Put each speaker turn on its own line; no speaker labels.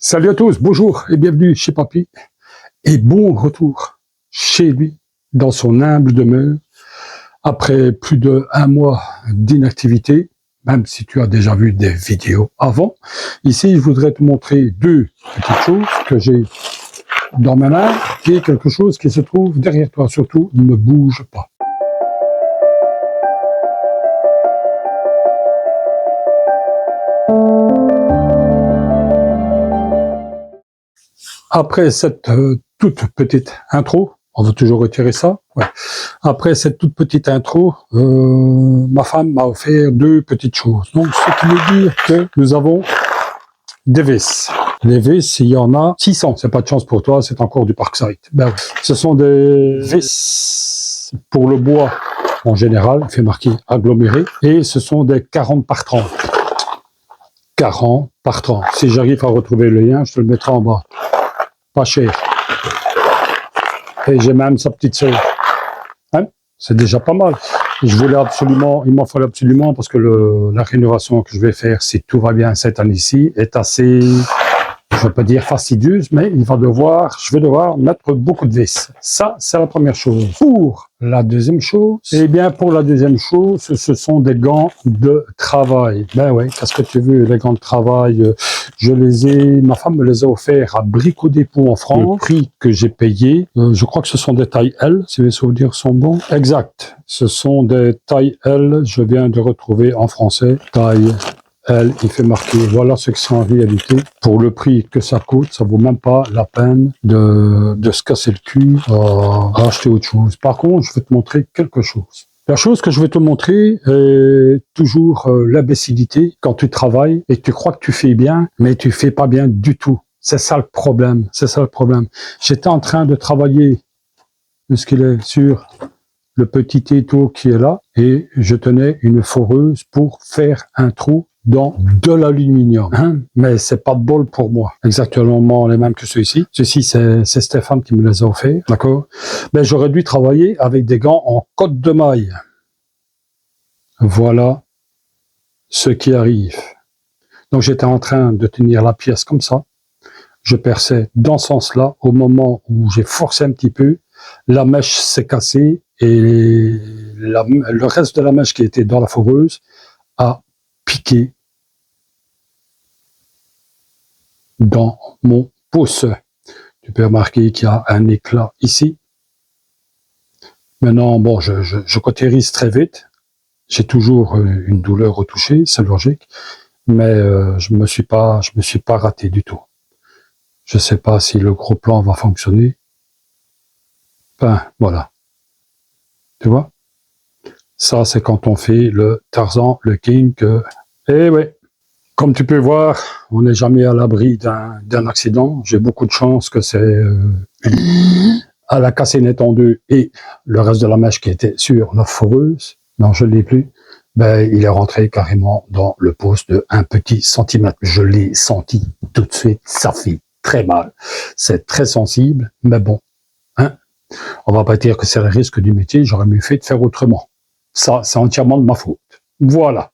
Salut à tous, bonjour et bienvenue chez Papy. Et bon retour chez lui, dans son humble demeure, après plus d'1 mois d'inactivité, même si tu as déjà vu des vidéos avant. Ici, je voudrais te montrer 2 petites choses que j'ai dans ma main et quelque chose qui se trouve derrière toi. Surtout, ne bouge pas. Après cette toute petite intro, on va toujours retirer ça. Ouais. Après cette toute petite intro, ma femme m'a offert 2 petites choses. Donc, ce qui veut dire que nous avons des vis. Les vis, il y en a 600. C'est pas de chance pour toi, c'est encore du Parkside. Ben oui. Ce sont des vis pour le bois en général, il fait marquer aggloméré, et ce sont des 40 par 30. 40 par 30. Si j'arrive à retrouver le lien, je te le mettrai en bas. Pas cher. Et j'ai même sa petite sœur. Hein? C'est déjà pas mal. Je voulais absolument, il m'en fallait absolument parce que la rénovation que je vais faire, si tout va bien cette année-ci, est assez, je veux pas dire fastidieuse, mais je vais devoir mettre beaucoup de vis. Ça, c'est la première chose. Pour la deuxième chose, eh bien, pour la deuxième chose, ce sont des gants de travail. Ben ouais, qu'est-ce que tu veux, les gants de travail, ma femme me les a offerts à Brico Dépôt en France. Le prix que j'ai payé, je crois que ce sont des tailles L, si mes souvenirs sont bons. Exact. Ce sont des tailles L, je viens de retrouver en français, taille L, il fait marquer, voilà ce que c'est en réalité. Pour le prix que ça coûte, ça vaut même pas la peine de se casser le cul à acheter autre chose. Par contre, je vais te montrer quelque chose. La chose que je vais te montrer est toujours l'imbécilité quand tu travailles et que tu crois que tu fais bien, mais tu fais pas bien du tout. C'est ça le problème. C'est ça le problème. J'étais en train de travailler, ce qu'il est sur le petit étau qui est là, et je tenais une foreuse pour faire un trou dans de l'aluminium. Hein? Mais c'est pas de bol pour moi. Exactement les mêmes que ceux-ci. Ceux-ci, c'est Stéphane qui me les a offerts. D'accord? Mais j'aurais dû travailler avec des gants en côte de maille. Voilà ce qui arrive. Donc j'étais en train de tenir la pièce comme ça. Je perçais dans ce sens-là. Au moment où j'ai forcé un petit peu, la mèche s'est cassée et le reste de la mèche qui était dans la foreuse a piqué dans mon pouce. Tu peux remarquer qu'il y a un éclat ici. Maintenant, bon, je cautérise très vite. J'ai toujours une douleur au toucher, c'est logique, mais je me suis pas raté du tout. Je sais pas si le gros plan va fonctionner. Ben, voilà. Tu vois? Ça, c'est quand on fait le Tarzan, le King. Eh ouais. Comme tu peux voir, on n'est jamais à l'abri d'un accident. J'ai beaucoup de chance que c'est à la casser net en 2 et le reste de la mèche qui était sur la foreuse. Non, je ne l'ai plus. Ben, il est rentré carrément dans le pouce de 1 petit centimètre. Je l'ai senti tout de suite. Ça fait très mal. C'est très sensible, mais bon. Hein? On va pas dire que c'est le risque du métier. J'aurais mieux fait de faire autrement. Ça, c'est entièrement de ma faute. Voilà.